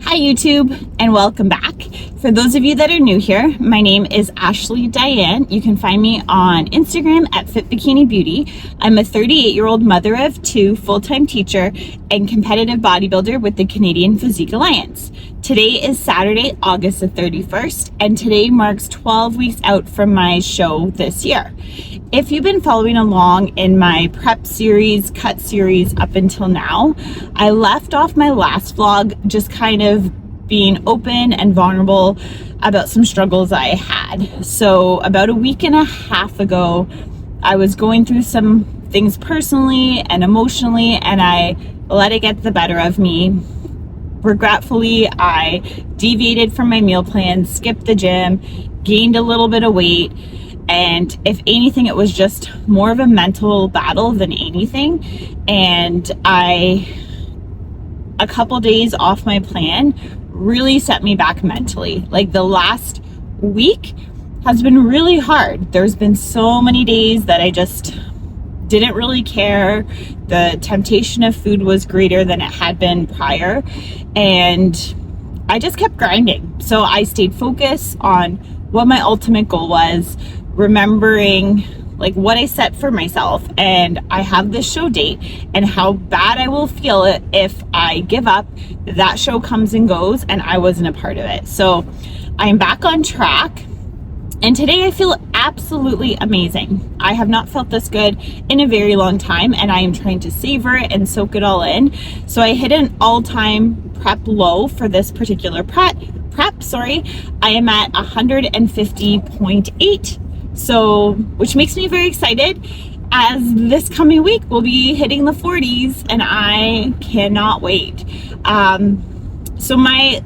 Hi YouTube, and welcome back. For those of you that are new here, my name is Ashley Diane. You can find me on Instagram at Fit Bikini Beauty. I'm a 38-year-old mother of two, full-time teacher, and competitive bodybuilder with the Canadian Physique Alliance. Today is Saturday, August the 31st, and today marks 12 weeks out from my show this year. If you've been following along in my prep series, cut series up until now, I left off my last vlog just kind of being open and vulnerable about some struggles I had. So about a week and a half ago, I was going through some things personally and emotionally, and I let it get the better of me. Regretfully, I deviated from my meal plan, skipped the gym, gained a little bit of weight, and if anything, it was just more of a mental battle than anything. And a couple days off my plan really set me back mentally. Like the last week has been really hard. There's been so many days that I just didn't really care. The temptation of food was greater than it had been prior, and I just kept grinding. So I stayed focused on what my ultimate goal was, remembering like what I set for myself, and I have this show date and how bad I will feel if I give up. That show comes and goes and I wasn't a part of it. So I'm back on track, and today I feel absolutely amazing. I have not felt this good in a very long time, and I am trying to savor it and soak it all in. So I hit an all-time prep low for this particular prep. I am at 150.8. So, which makes me very excited, as this coming week we'll be hitting the 40s and I cannot wait. So my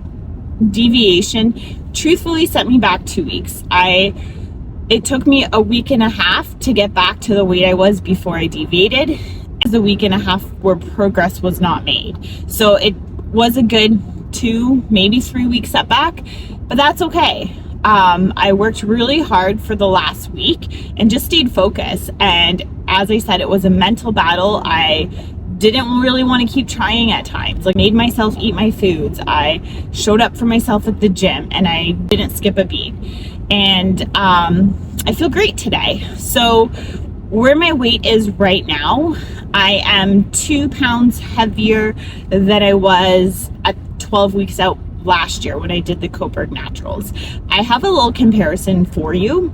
deviation truthfully set me back 2 weeks. It took me a week and a half to get back to the weight I was before I deviated. It was a week and a half where progress was not made. So it was a good 2, maybe 3 week setback, but that's okay. I worked really hard for the last week and just stayed focused. And as I said, it was a mental battle. I didn't really want to keep trying at times. Like, made myself eat my foods. I showed up for myself at the gym and I didn't skip a beat. And I feel great today. So where my weight is right now, I am 2 pounds heavier than I was at 12 weeks out last year when I did the Coburg Naturals. I have a little comparison for you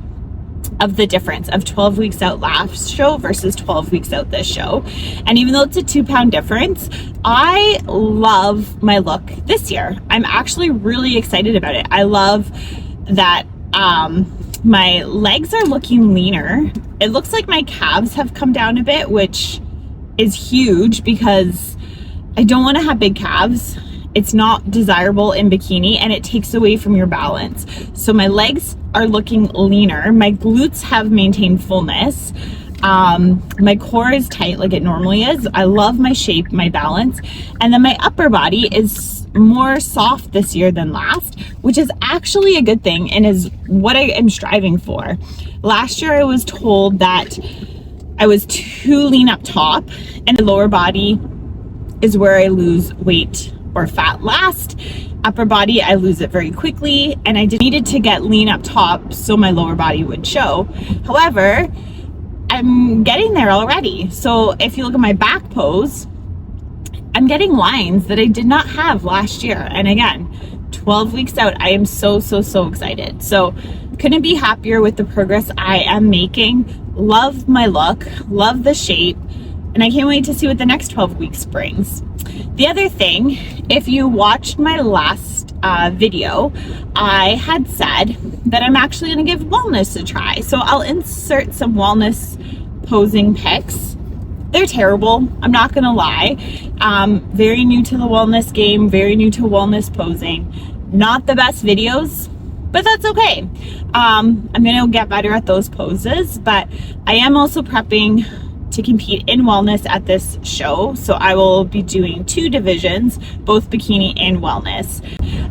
of the difference of 12 weeks out last show versus 12 weeks out this show. And even though it's a 2 pound difference, I love my look this year. I'm actually really excited about it. I love that my legs are looking leaner. It looks like my calves have come down a bit, which is huge because I don't want to have big calves. It's not desirable in bikini and it takes away from your balance. So my legs are looking leaner. My glutes have maintained fullness. My core is tight like it normally is. I love my shape, my balance. And then my upper body is more soft this year than last, which is actually a good thing and is what I am striving for. Last year I was told that I was too lean up top and the lower body is where I lose weight or fat last. Upper body, I lose it very quickly, and I needed to get lean up top so my lower body would show. However, I'm getting there already. So if you look at my back pose, I'm getting lines that I did not have last year. And again, 12 weeks out, I am so excited. So couldn't be happier with the progress I am making. Love my look, love the shape, and I can't wait to see what the next 12 weeks brings. The other thing, if you watched my last video, I had said that I'm actually going to give wellness a try. So I'll insert some wellness posing pics. They're terrible, I'm not going to lie. Very new to the wellness game, very new to wellness posing. Not the best videos, but that's okay. I'm going to get better at those poses, but I am also prepping to compete in wellness at this show. So I will be doing 2 divisions, both bikini and wellness.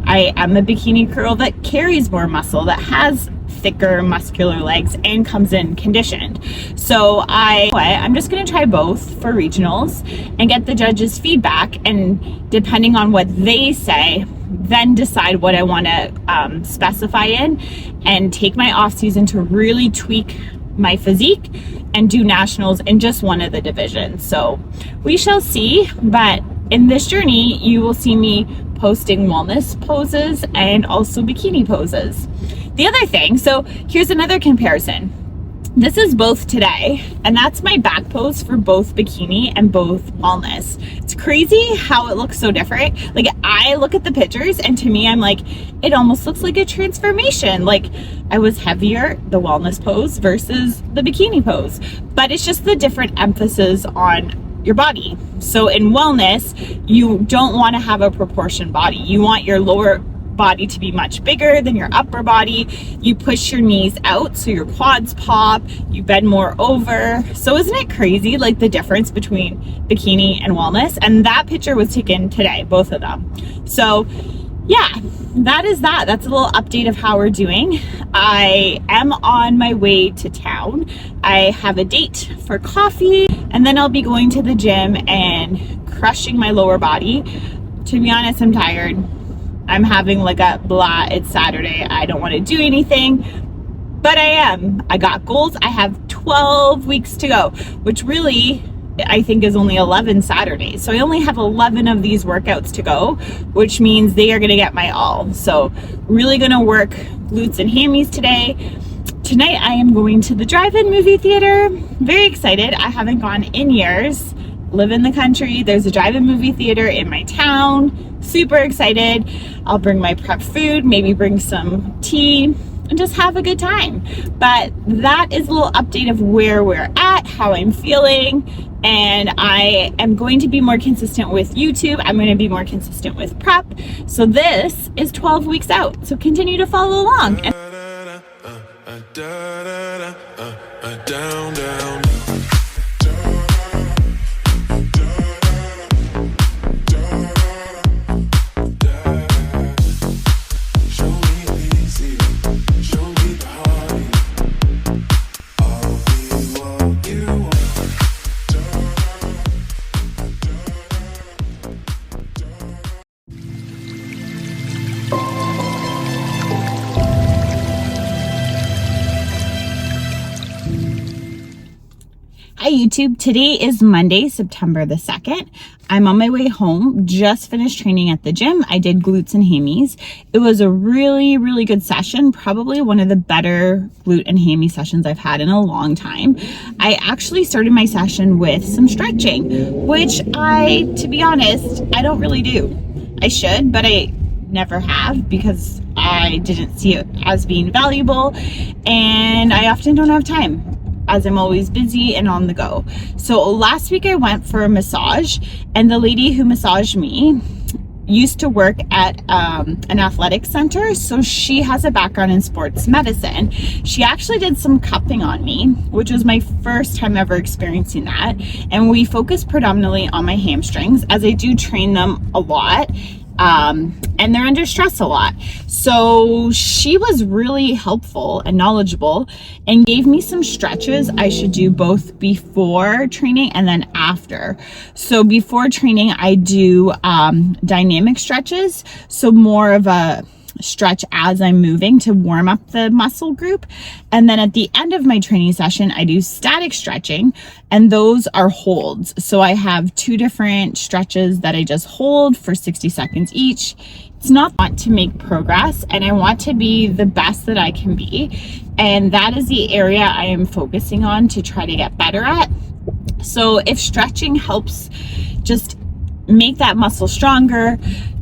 I am a bikini girl that carries more muscle, that has thicker muscular legs and comes in conditioned. So I'm just going to try both for regionals and get the judges' feedback, and depending on what they say, then decide what I want to specify in and take my off season to really tweak my physique and do nationals in just one of the divisions. So we shall see, but in this journey you will see me posting wellness poses and also bikini poses. The other thing, so here's another comparison. This is both today, and that's my back pose for both bikini and both wellness. It's crazy how it looks so different. Like, I look at the pictures and to me, I'm like, it almost looks like a transformation. Like, I was heavier, the wellness pose versus the bikini pose, but it's just the different emphasis on your body. So in wellness, you don't want to have a proportion body. You want your lower body to be much bigger than your upper body. You push your knees out so your quads pop, you bend more over. So isn't it crazy, like, the difference between bikini and wellness? And that picture was taken today, both of them. So yeah, that is that. That's a little update of how we're doing. I am on my way to town. I have a date for coffee, and then I'll be going to the gym and crushing my lower body. To be honest, I'm tired. I'm having like a blah, it's Saturday, I don't want to do anything, but I am. I got goals. I have 12 weeks to go, which really I think is only 11 Saturdays. So I only have 11 of these workouts to go, which means they are going to get my all. So really going to work glutes and hammies today. Tonight I am going to the drive-in movie theater. Very excited. I haven't gone in years. Live in the country. There's a drive-in movie theater in my town. Super excited. I'll bring my prep food, maybe bring some tea, and just have a good time. But that is a little update of where we're at, how I'm feeling, and I am going to be more consistent with YouTube. I'm going to be more consistent with prep. So this is 12 weeks out. So continue to follow along. Down, down. Hi YouTube, today is Monday, September the 2nd. I'm on my way home, just finished training at the gym. I did glutes and hammies. It was a really, really good session, probably one of the better glute and hammy sessions I've had in a long time. I actually started my session with some stretching, which to be honest, I don't really do. I should, but I never have because I didn't see it as being valuable, and I often don't have time, as I'm always busy and on the go. So last week I went for a massage, and the lady who massaged me used to work at an athletic center, so she has a background in sports medicine. She actually did some cupping on me, which was my first time ever experiencing that, and we focused predominantly on my hamstrings, as I do train them a lot. And they're under stress a lot. So she was really helpful and knowledgeable and gave me some stretches I should do both before training and then after. So before training, I do dynamic stretches, so more of a stretch as I'm moving to warm up the muscle group. And then at the end of my training session, I do static stretching, and those are holds. So I have two different stretches that I just hold for 60 seconds each. It's not want to make progress, and I want to be the best that I can be. And that is the area I am focusing on to try to get better at. So if stretching helps just make that muscle stronger,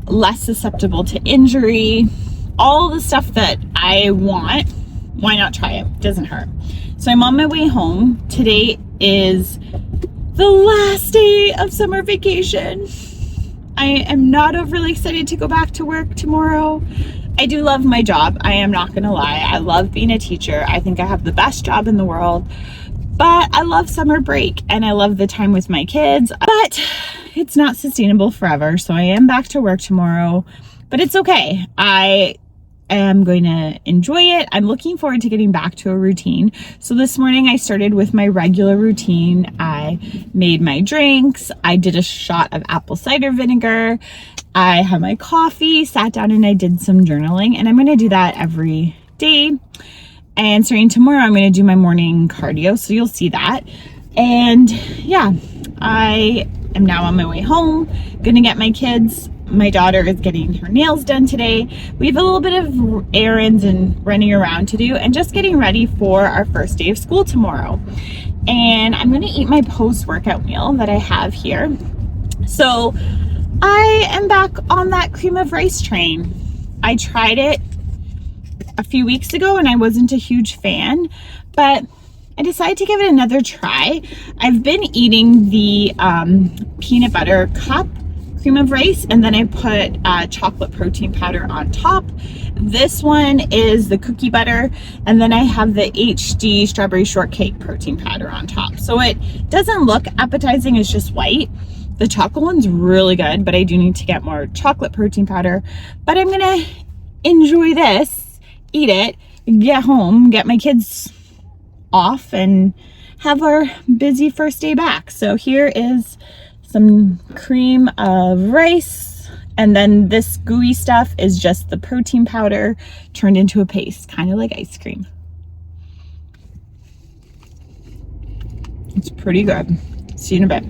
less susceptible to injury, all the stuff that I want, why not try it? Doesn't hurt. So I'm on my way home. Today is the last day of summer vacation. I am not overly excited to go back to work tomorrow. I do love my job. I am not gonna lie. I love being a teacher. I think I have the best job in the world, but I love summer break and I love the time with my kids, but it's not sustainable forever. So I am back to work tomorrow, but it's okay. I am going to enjoy it. I'm looking forward to getting back to a routine. So this morning I started with my regular routine. I made my drinks. I did a shot of apple cider vinegar. I had my coffee, sat down, and I did some journaling, and I'm going to do that every day. And starting tomorrow, I'm going to do my morning cardio, so you'll see that. And yeah, I am now on my way home, going to get my kids. My daughter is getting her nails done today. We have a little bit of errands and running around to do, and just getting ready for our first day of school tomorrow. And I'm going to eat my post-workout meal that I have here. So I am back on that cream of rice train. I tried it a few weeks ago and I wasn't a huge fan, but I decided to give it another try. I've been eating the peanut butter cup cream of rice, and then I put chocolate protein powder on top. This one is the cookie butter, and then I have the HD strawberry shortcake protein powder on top. So it doesn't look appetizing, it's just white. The chocolate one's really good, but I do need to get more chocolate protein powder. But I'm gonna enjoy this, eat it, get home, get my kids off, and have our busy first day back. So here is some cream of rice, and then this gooey stuff is just the protein powder turned into a paste, kind of like ice cream. It's pretty good. See you in a bit.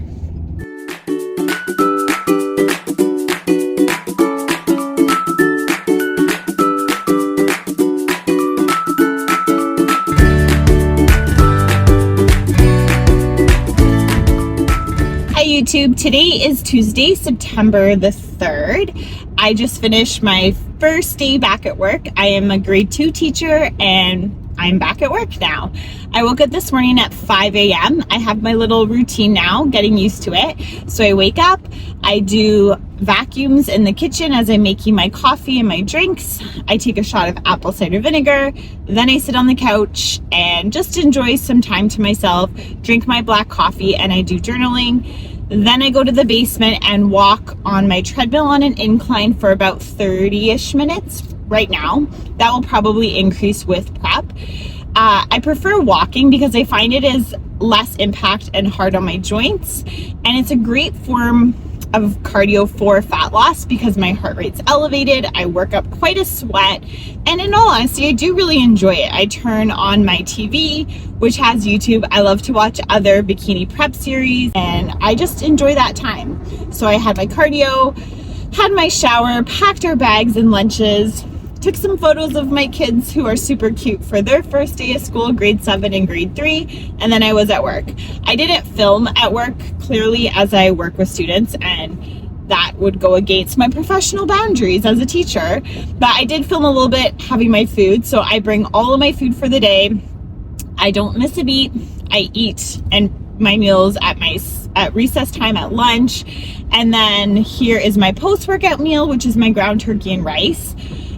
YouTube. Today is Tuesday, September the 3rd. I just finished my first day back at work. I am a grade 2 teacher and I'm back at work now. I woke up this morning at 5 a.m. I have my little routine now, getting used to it. So I wake up, I do vacuums in the kitchen as I'm making my coffee and my drinks. I take a shot of apple cider vinegar. Then I sit on the couch and just enjoy some time to myself, drink my black coffee, and I do journaling. Then I go to the basement and walk on my treadmill on an incline for about 30-ish minutes right now. That will probably increase with prep. I prefer walking because I find it is less impact and hard on my joints. And it's a great form of cardio for fat loss because my heart rate's elevated. I work up quite a sweat. And in all honesty, I do really enjoy it. I turn on my TV, which has YouTube. I love to watch other bikini prep series, and I just enjoy that time. So I had my cardio, had my shower, packed our bags and lunches, took some photos of my kids who are super cute for their first day of school, grade 7 and grade 3, and then I was at work. I didn't film at work, clearly, as I work with students, and that would go against my professional boundaries as a teacher, but I did film a little bit having my food. So I bring all of my food for the day. I don't miss a beat. I eat and my meals at recess time, at lunch, and then here is my post-workout meal, which is my ground turkey and rice.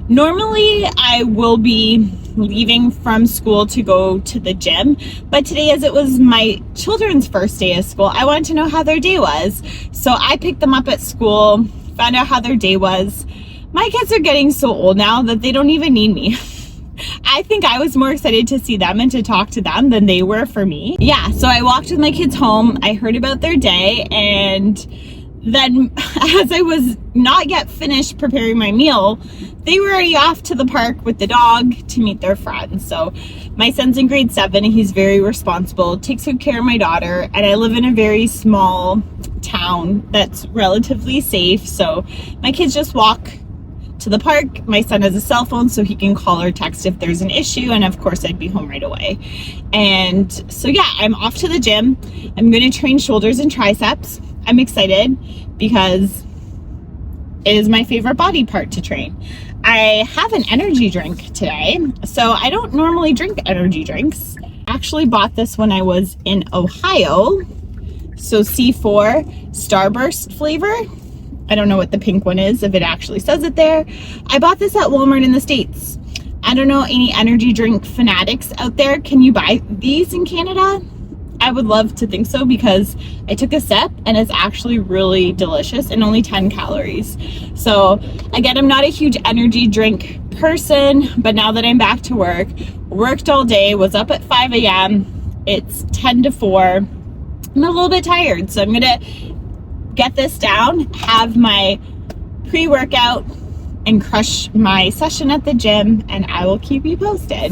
Normally, I will be leaving from school to go to the gym, but today, as it was my children's first day of school, I wanted to know how their day was. So I picked them up at school, found out how their day was. My kids are getting so old now that they don't even need me. I think I was more excited to see them and to talk to them than they were for me. Yeah, so I walked with my kids home. I heard about their day, and then as I was not yet finished preparing my meal, they were already off to the park with the dog to meet their friends. So my son's in grade 7 and he's very responsible, takes good care of my daughter, and I live in a very small town that's relatively safe. So my kids just walk to the park. My son has a cell phone so he can call or text if there's an issue, and of course I'd be home right away. And so yeah, I'm off to the gym. I'm going to train shoulders and triceps. I'm excited because it is my favorite body part to train. I have an energy drink today, so I don't normally drink energy drinks. I actually bought this when I was in Ohio. So C4 Starburst flavor. I don't know what the pink one is, if it actually says it there. I bought this at Walmart in the States. I don't know any energy drink fanatics out there. Can you buy these in Canada? I would love to think so because I took a sip and it's actually really delicious and only 10 calories. So again, I'm not a huge energy drink person, but now that I'm back to work, worked all day, was up at 5 a.m. It's 10 to 4. I'm a little bit tired, so I'm gonna get this down, have my pre-workout, and crush my session at the gym, and I will keep you posted.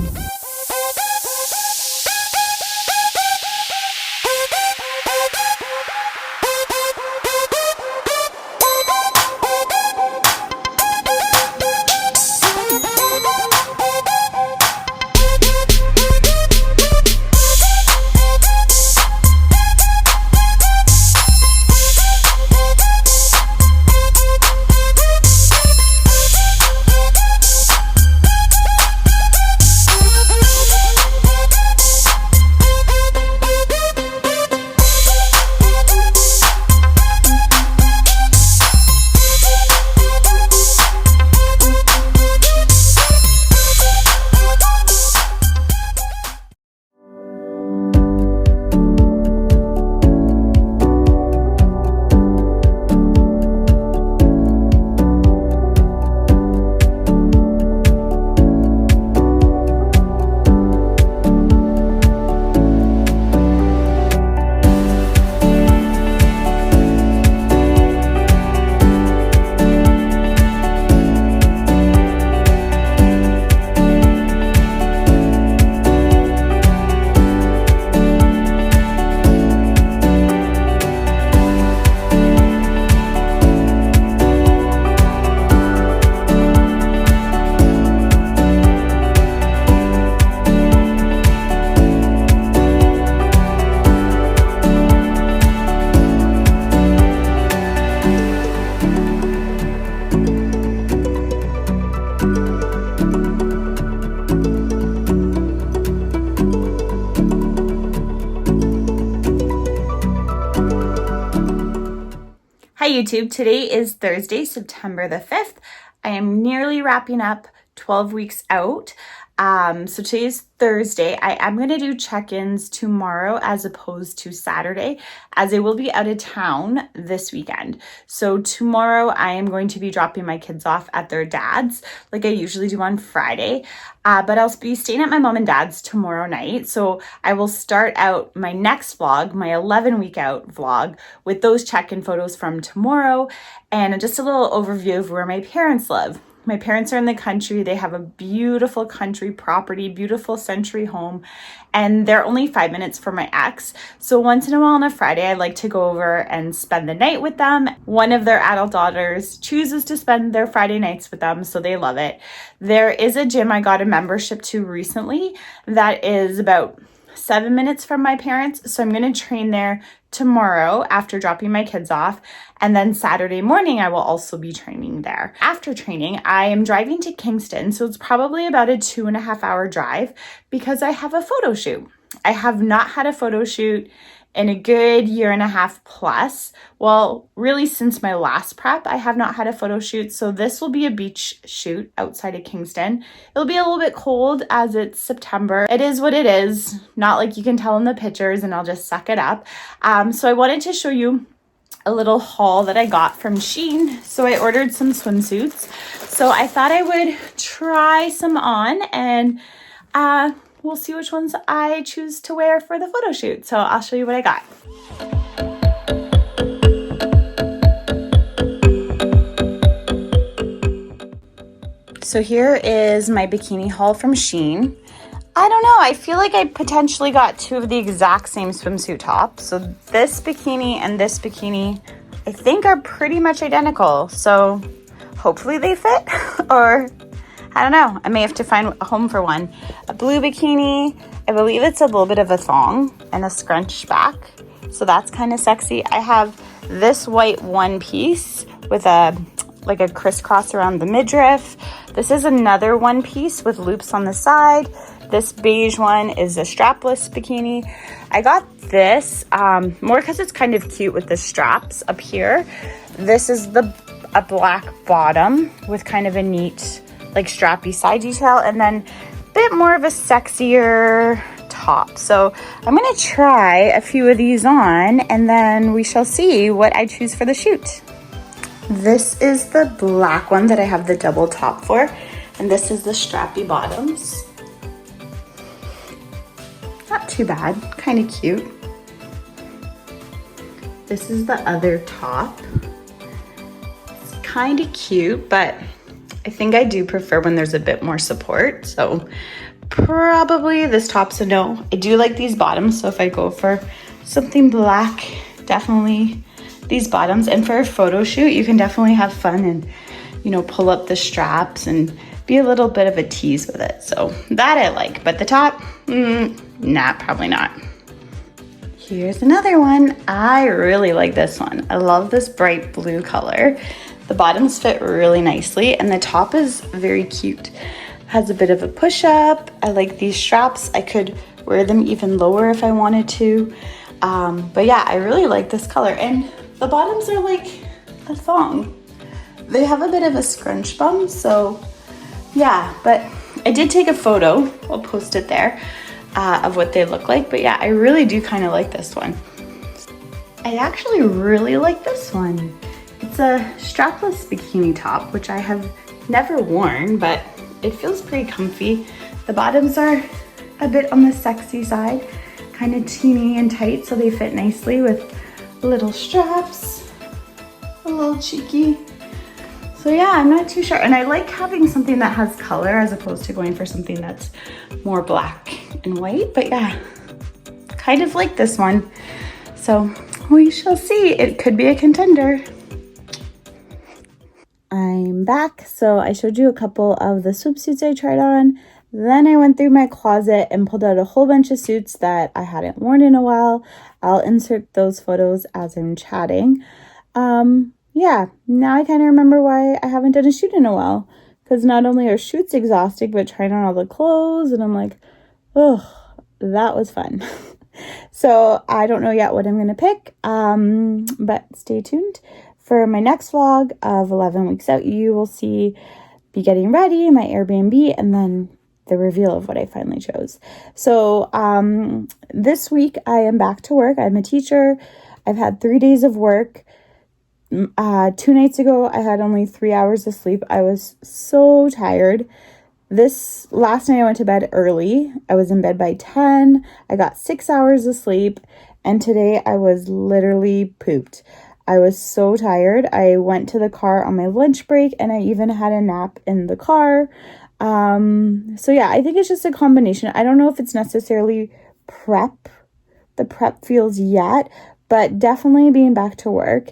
Hi YouTube, today is Thursday, September the 5th. I am nearly wrapping up 12 weeks out. So today is Thursday. I am going to do check-ins tomorrow as opposed to Saturday, as I will be out of town this weekend. So tomorrow I am going to be dropping my kids off at their dad's like I usually do on Friday. But I'll be staying at my mom and dad's tomorrow night. So I will start out my next vlog, my 11-week out vlog, with those check-in photos from tomorrow and just a little overview of where my parents live. My parents are in the country. They have a beautiful country property, beautiful century home, and they're only 5 minutes from my ex. So once in a while on a Friday, I like to go over and spend the night with them. One of their adult daughters chooses to spend their Friday nights with them, so they love it. There is a gym I got a membership to recently that is about 7 minutes from my parents. So I'm going to train there tomorrow after dropping my kids off. And then Saturday morning, I will also be training there. After training, I am driving to Kingston. So it's probably about a 2.5 hour drive because I have a photo shoot. I have not had a photo shoot in a good 1.5 plus. Well, really since my last prep, I have not had a photo shoot. So this will be a beach shoot outside of Kingston. It'll be a little bit cold as it's September. It is what it is. Not like you can tell in the pictures, and I'll just suck it up. So I wanted to show you a little haul that I got from Shein. So I ordered some swimsuits. So I thought I would try some on, and we'll see which ones I choose to wear for the photo shoot. So I'll show you what I got. So here is my bikini haul from Shein. I don't know, I feel like I potentially got two of the exact same swimsuit tops. So this bikini and this bikini, I think, are pretty much identical. So hopefully they fit, or I don't know. I may have to find a home for one. A blue bikini. I believe it's a little bit of a thong and a scrunch back. So that's kind of sexy. I have this white one piece with a crisscross around the midriff. This is another one piece with loops on the side. This beige one is a strapless bikini. I got this more because it's kind of cute with the straps up here. This is a black bottom with kind of a neat like strappy side detail, and then a bit more of a sexier top. So I'm gonna try a few of these on and then we shall see what I choose for the shoot. This is the black one that I have the double top for, and this is the strappy bottoms. Not too bad, kind of cute. This is the other top. It's kind of cute, but I think I do prefer when there's a bit more support. So probably this top's a no. I do like these bottoms, so if I go for something black, definitely these bottoms. And for a photo shoot, you can definitely have fun and, you know, pull up the straps and be a little bit of a tease with it. So that I like, but the top, nah, probably not. Here's another one. I really like this one. I love this bright blue color. The bottoms fit really nicely and the top is very cute. Has a bit of a push up. I like these straps. I could wear them even lower if I wanted to. But yeah, I really like this color. And the bottoms are like a thong. They have a bit of a scrunch bum, so yeah, but I did take a photo. I'll post it there. Of what they look like, but yeah, I really do kind of like this one. I actually really like this one. It's a strapless bikini top, which I have never worn, but it feels pretty comfy. The bottoms are a bit on the sexy side, kind of teeny and tight, so they fit nicely with little straps, a little cheeky. So yeah, I'm not too sure. And I like having something that has color as opposed to going for something that's more black and white. But yeah, kind of like this one. So we shall see. It could be a contender. I'm back. So I showed you a couple of the swimsuits I tried on. Then I went through my closet and pulled out a whole bunch of suits that I hadn't worn in a while. I'll insert those photos as I'm chatting. Yeah, now I kind of remember why I haven't done a shoot in a while. Because not only are shoots exhausting, but trying on all the clothes, and I'm like, oh, that was fun. So I don't know yet what I'm going to pick, but stay tuned. For my next vlog of 11 weeks out, you will see me getting ready, my Airbnb, and then the reveal of what I finally chose. So this week I am back to work. I'm a teacher. I've had 3 days of work. 2 nights ago, I had only 3 hours of sleep. I was so tired. This last night I went to bed early. I was in bed by 10. I got 6 hours of sleep. And today I was literally pooped. I was so tired. I went to the car on my lunch break and I even had a nap in the car. So yeah, I think it's just a combination. I don't know if it's necessarily the prep feels yet, but definitely being back to work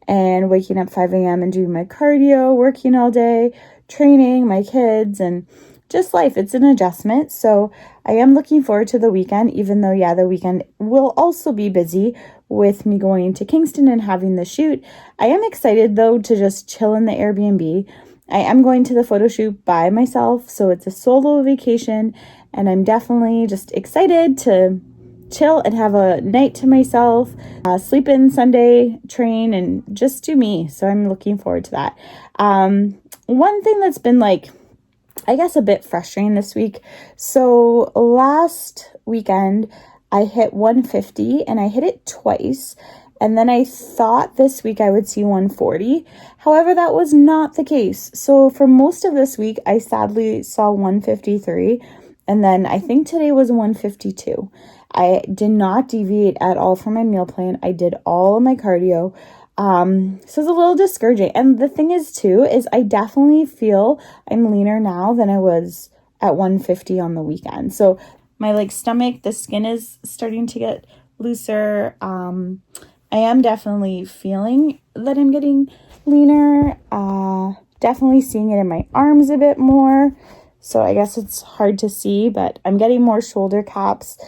and waking up 5 a.m. and doing my cardio, working all day, training my kids, and just life. It's an adjustment. So I am looking forward to the weekend, even though, yeah, the weekend will also be busy with me going to Kingston and having the shoot. I am excited, though, to just chill in the Airbnb. I am going to the photo shoot by myself, so it's a solo vacation, and I'm definitely just excited to chill and have a night to myself, sleep in Sunday, train, and just do me. So I'm looking forward to that. One thing that's been I guess a bit frustrating this week. So last weekend I hit 150 and I hit it twice. And then I thought this week I would see 140. However, that was not the case. So for most of this week, I sadly saw 153. And then I think today was 152. I did not deviate at all from my meal plan. I did all of my cardio. So it's a little discouraging. And the thing is too, is I definitely feel I'm leaner now than I was at 150 on the weekend. So my stomach, the skin is starting to get looser. I am definitely feeling that I'm getting leaner. Definitely seeing it in my arms a bit more. So I guess it's hard to see, but I'm getting more shoulder caps,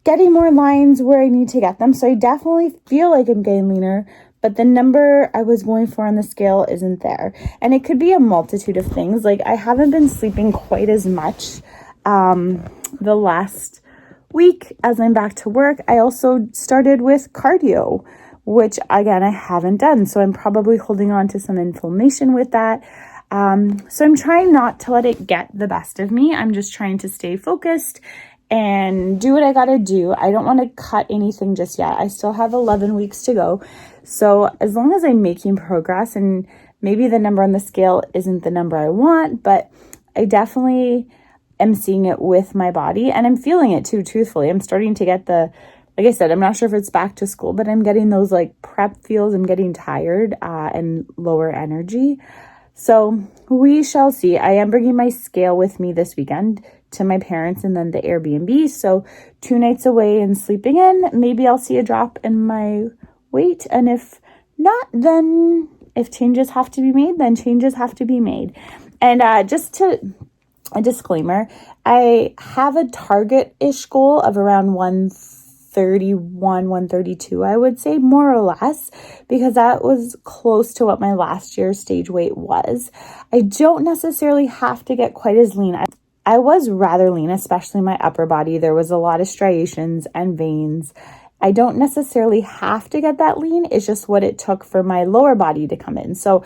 getting more lines where I need to get them. So I definitely feel like I'm getting leaner, but the number I was going for on the scale isn't there. And it could be a multitude of things. I haven't been sleeping quite as much the last week as I'm back to work. I also started with cardio, which again, I haven't done. So I'm probably holding on to some inflammation with that. So I'm trying not to let it get the best of me. I'm just trying to stay focused and do what I gotta do. I don't want to cut anything just yet. I still have 11 weeks to go. So as long as I'm making progress, and maybe the number on the scale isn't the number I want, but I definitely am seeing it with my body, and I'm feeling it too, truthfully. I'm starting to get like I said, I'm not sure if it's back to school, but I'm getting those like prep feels. I'm getting tired and lower energy. So we shall see. I am bringing my scale with me this weekend to my parents and then the Airbnb. So 2 nights away and sleeping in, maybe I'll see a drop in my weight. And if not, then if changes have to be made, then changes have to be made. And just a disclaimer, I have a target-ish goal of around 131, 132, I would say, more or less, because that was close to what my last year's stage weight was. I don't necessarily have to get quite as lean. I was rather lean, especially my upper body. There was a lot of striations and veins. I don't necessarily have to get that lean. It's just what it took for my lower body to come in. So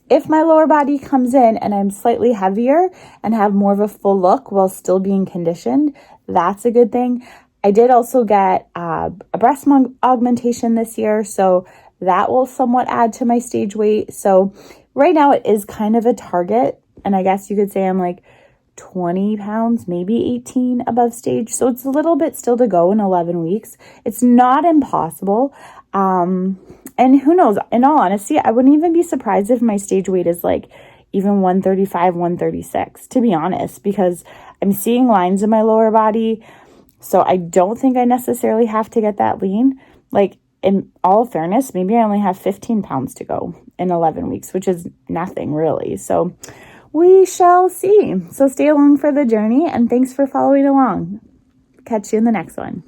if my lower body comes in and I'm slightly heavier and have more of a full look while still being conditioned, that's a good thing. I did also get a breast augmentation this year, so that will somewhat add to my stage weight. So right now it is kind of a target, and I guess you could say I'm like 20 pounds, maybe 18 above stage. So it's a little bit still to go in 11 weeks. It's not impossible. And who knows, in all honesty, I wouldn't even be surprised if my stage weight is like even 135, 136, to be honest, because I'm seeing lines in my lower body. So I don't think I necessarily have to get that lean. Like, in all fairness, maybe I only have 15 pounds to go in 11 weeks, which is nothing really. So we shall see. So stay along for the journey, and thanks for following along. Catch you in the next one.